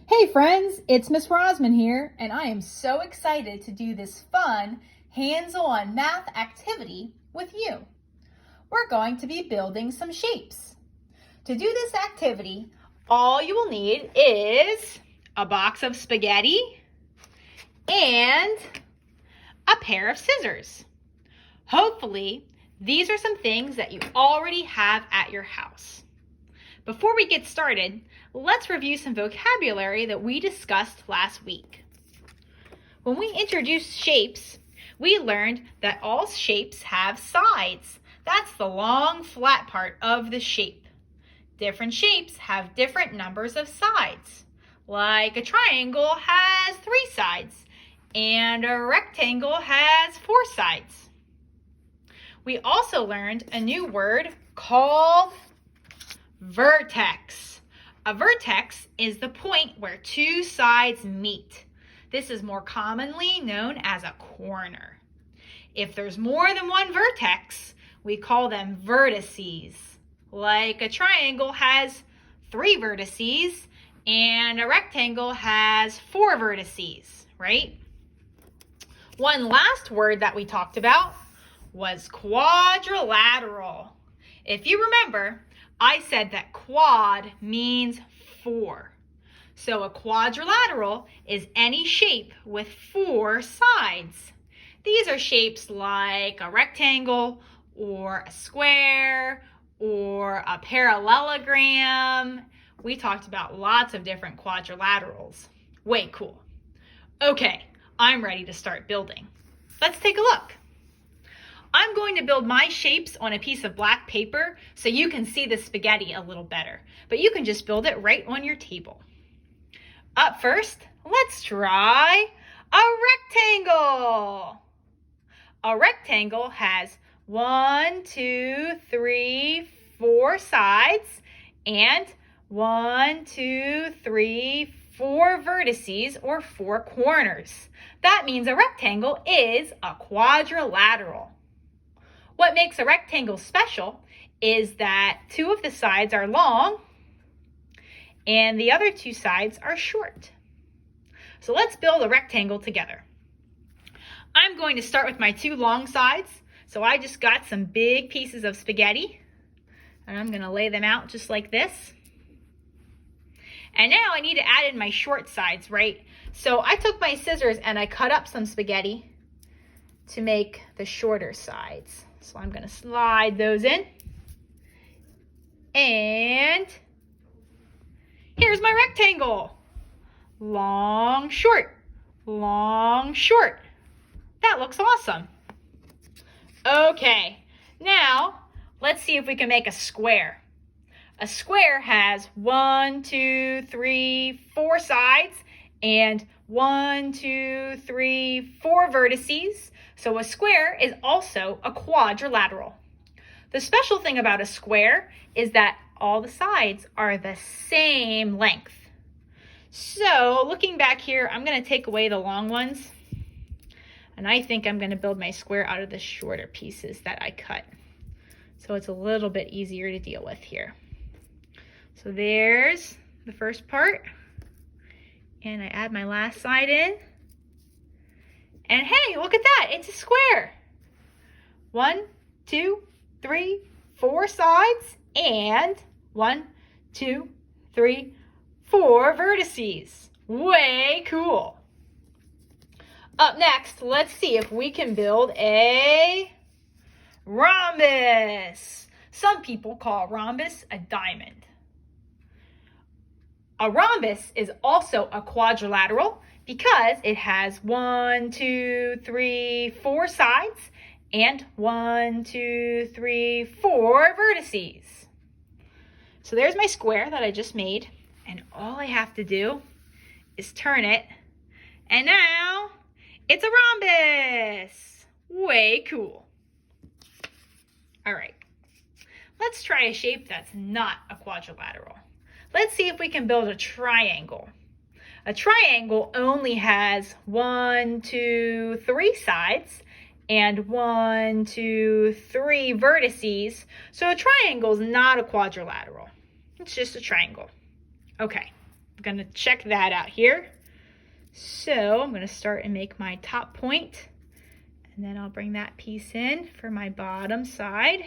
Hey friends, it's Miss Rozman here, and I am so excited to do this fun, hands-on math activity with you. We're going to be building some shapes. To do this activity, all you will need is a box of spaghetti and a pair of scissors. Hopefully, these are some things that you already have at your house. Before we get started, let's review some vocabulary that we discussed last week. When we introduced shapes, we learned that all shapes have sides. That's the long, flat part of the shape. Different shapes have different numbers of sides. Like a triangle has 3 sides, and a rectangle has 4 sides. We also learned a new word called vertex. A vertex is the point where 2 sides meet. This is more commonly known as a corner. If there's more than one vertex, we call them vertices. Like a triangle has 3 vertices and a rectangle has 4 vertices, right? One last word that we talked about was quadrilateral. If you remember, I said that quad means 4. So a quadrilateral is any shape with 4 sides. These are shapes like a rectangle or a square or a parallelogram. We talked about lots of different quadrilaterals. Way cool. Okay, I'm ready to start building. Let's take a look. I'm going to build my shapes on a piece of black paper so you can see the spaghetti a little better, but you can just build it right on your table. Up first, let's try a rectangle. A rectangle has 1, 2, 3, 4 sides and 1, 2, 3, 4 vertices or 4 corners. That means a rectangle is a quadrilateral. What makes a rectangle special is that 2 of the sides are long and the other 2 sides are short. So let's build a rectangle together. I'm going to start with my 2 long sides. So I just got some big pieces of spaghetti and I'm going to lay them out just like this. And now I need to add in my short sides, right? So I took my scissors and I cut up some spaghetti to make the shorter sides. So I'm going to slide those in. And here's my rectangle. Long, short, long, short. That looks awesome. Okay, now let's see if we can make a square. A square has 1, 2, 3, 4 sides and 1, 2, 3, 4 vertices. So a square is also a quadrilateral. The special thing about a square is that all the sides are the same length. So looking back here, I'm going to take away the long ones. And I think I'm going to build my square out of the shorter pieces that I cut. So it's a little bit easier to deal with here. So there's the first part. And I add my last side in. And hey, look at that, it's a square. 1, 2, 3, 4 sides and 1, 2, 3, 4 vertices. Way cool. Up next, let's see if we can build a rhombus. Some people call a rhombus a diamond. A rhombus is also a quadrilateral because it has 1, 2, 3, 4 sides and 1, 2, 3, 4 vertices. So there's my square that I just made, and all I have to do is turn it, and now it's a rhombus. Way cool. All right, let's try a shape that's not a quadrilateral. Let's see if we can build a triangle. A triangle only has 1, 2, 3 sides and 1, 2, 3 vertices. So a triangle is not a quadrilateral. It's just a triangle. Okay, I'm gonna check that out here. So I'm gonna start and make my top point, and then I'll bring that piece in for my bottom side.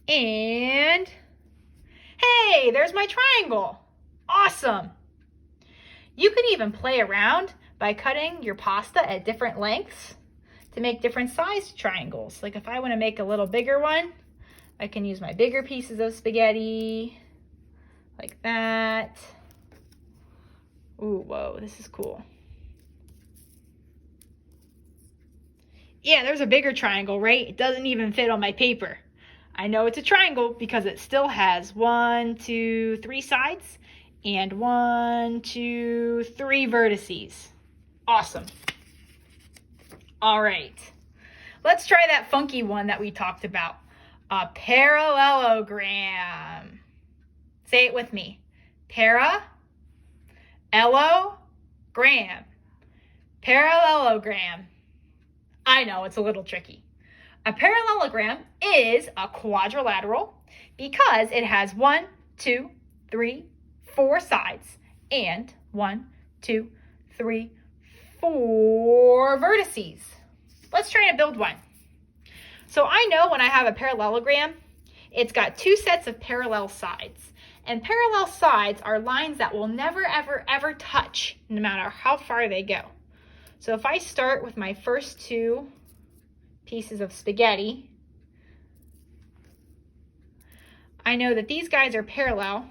And hey, there's my triangle. Awesome. You could even play around by cutting your pasta at different lengths to make different sized triangles. Like if I want to make a little bigger one, I can use my bigger pieces of spaghetti like that. Ooh, whoa, this is cool. Yeah, there's a bigger triangle, right? It doesn't even fit on my paper. I know it's a triangle because it still has 1, 2, 3 sides and 1, 2, 3 vertices. Awesome. All right, let's try that funky one that we talked about, a parallelogram. Say it with me. Parallelogram. Parallelogram. I know it's a little tricky. A parallelogram is a quadrilateral because it has 1, 2, 3, 4 sides and 1, 2, 3, 4 vertices. Let's try to build one. So I know when I have a parallelogram, it's got 2 sets of parallel sides. And parallel sides are lines that will never, ever, ever touch, no matter how far they go. So if I start with my first 2 pieces of spaghetti, I know that these guys are parallel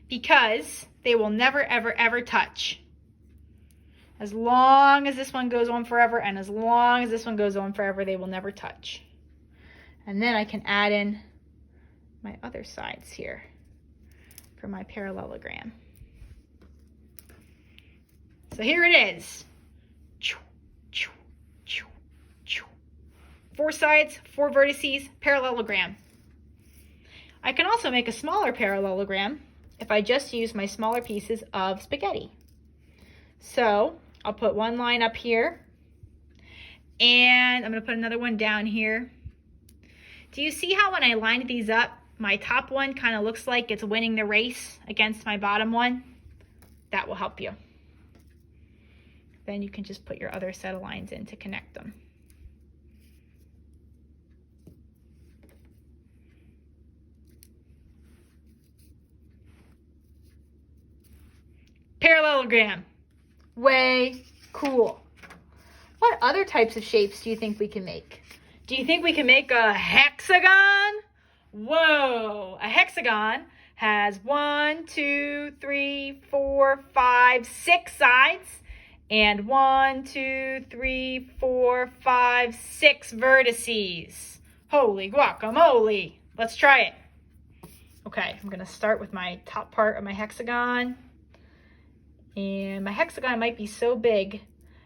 because they will never, ever, ever touch. As long as this one goes on forever, and as long as this one goes on forever, they will never touch. And then I can add in my other sides here for my parallelogram. So here it is. 4 sides, 4 vertices, parallelogram. I can also make a smaller parallelogram if I just use my smaller pieces of spaghetti. So I'll put one line up here, and I'm going to put another one down here. Do you see how when I lined these up, my top one kind of looks like it's winning the race against my bottom one? That will help you. Then you can just put your other set of lines in to connect them. Parallelogram. Way cool. What other types of shapes do you think we can make? Do you think we can make a hexagon? Whoa, a hexagon has 1, 2, 3, 4, 5, 6 sides and 1, 2, 3, 4, 5, 6 vertices. Holy guacamole. Let's try it. Okay, I'm gonna start with my top part of my hexagon. And my hexagon might be so big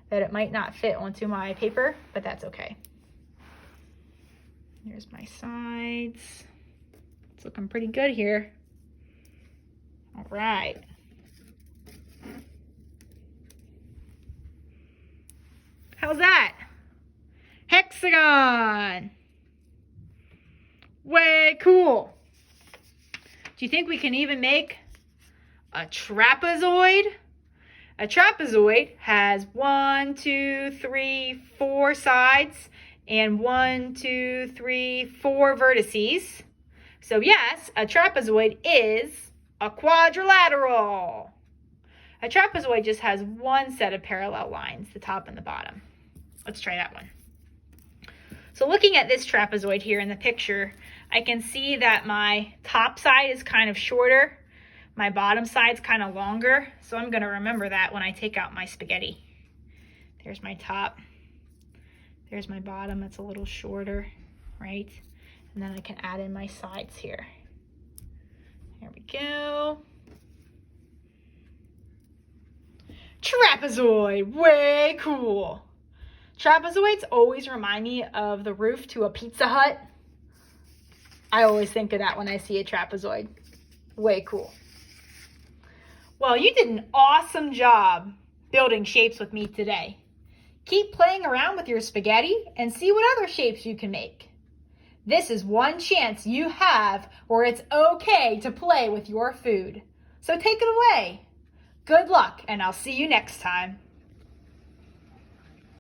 that it might not fit onto my paper, but that's okay. Here's my sides. It's looking pretty good here. All right. How's that? Hexagon. Way cool. Do you think we can even make a trapezoid? A trapezoid has 1, 2, 3, 4 sides and 1, 2, 3, 4 vertices. So yes, a trapezoid is a quadrilateral. A trapezoid just has one set of parallel lines, the top and the bottom. Let's try that one. So looking at this trapezoid here in the picture, I can see that my top side is kind of shorter. My bottom side's kind of longer, so I'm going to remember that when I take out my spaghetti. There's my top. There's my bottom. It's a little shorter, right? And then I can add in my sides here. There we go. Trapezoid, way cool. Trapezoids always remind me of the roof to a Pizza Hut. I always think of that when I see a trapezoid. Way cool. Well, you did an awesome job building shapes with me today. Keep playing around with your spaghetti and see what other shapes you can make. This is one chance you have where it's okay to play with your food. So take it away. Good luck, and I'll see you next time.